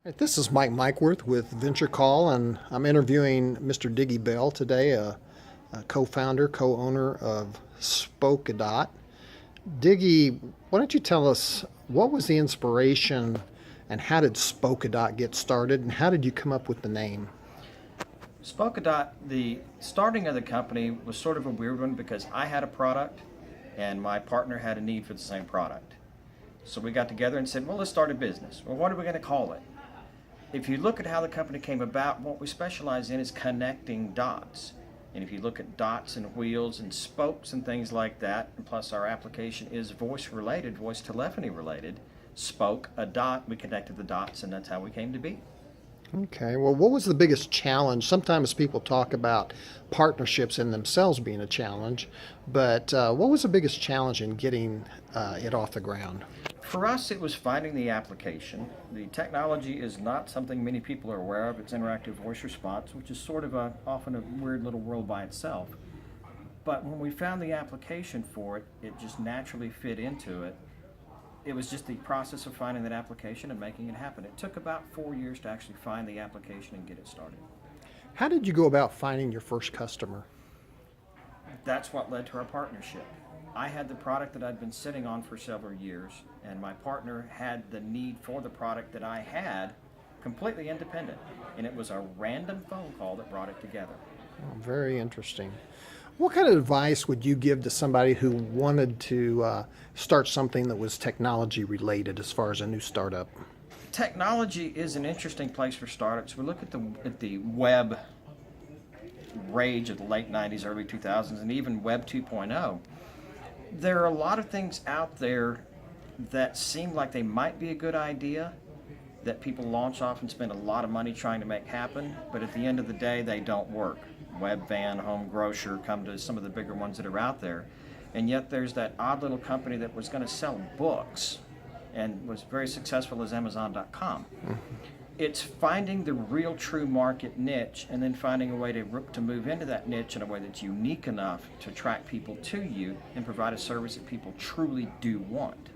Right, this is Mike Mikeworth with Venture Call, and I'm interviewing Mr. Diggy Bell today, a co-founder, co-owner of Spokedot. Diggy, why don't you tell us what was the inspiration and how did Spokedot get started and how did you come up with the name? Spokedot, the starting of the company was sort of a weird one because I had a product and my partner had a need for the same product. So we got together and said, well, let's start a business. Well, what are we going to call it? If you look at how the company came about, what we specialize in is connecting dots. And if you look at dots and wheels and spokes and things like that, and plus our application is voice related, voice telephony related, spoke, a dot, we connected the dots, and that's how we came to be. Okay, well, what was the biggest challenge? Sometimes people talk about partnerships in themselves being a challenge, but what was the biggest challenge in getting it off the ground? For us, it was finding the application. The technology is not something many people are aware of. It's interactive voice response, which is sort of often a weird little world by itself. But when we found the application for it, it just naturally fit into it. It was just the process of finding that application and making it happen. It took about 4 years to actually find the application and get it started. How did you go about finding your first customer? That's what led to our partnership. I had the product that I'd been sitting on for several years, and my partner had the need for the product that I had, completely independent. And it was a random phone call that brought it together. Oh, very interesting. What kind of advice would you give to somebody who wanted to start something that was technology related as far as a new startup? Technology is an interesting place for startups. We look at the web rage of the late 90s, early 2000s, and even Web 2.0. There are a lot of things out there that seem like they might be a good idea that people launch off and spend a lot of money trying to make happen, but at the end of the day, they don't work. Webvan, Home Grocer, come to some of the bigger ones that are out there. And yet there's that odd little company that was going to sell books and was very successful as Amazon.com. It's finding the real true market niche and then finding a way to move into that niche in a way that's unique enough to attract people to you and provide a service that people truly do want.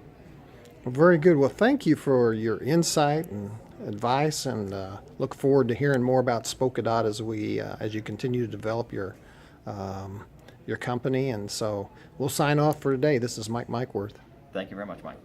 Well, very good. Well, thank you for your insight and advice, and look forward to hearing more about Spokedot as you continue to develop your company. And so we'll sign off for today. This is Mike Mikeworth. Thank you very much, Mike.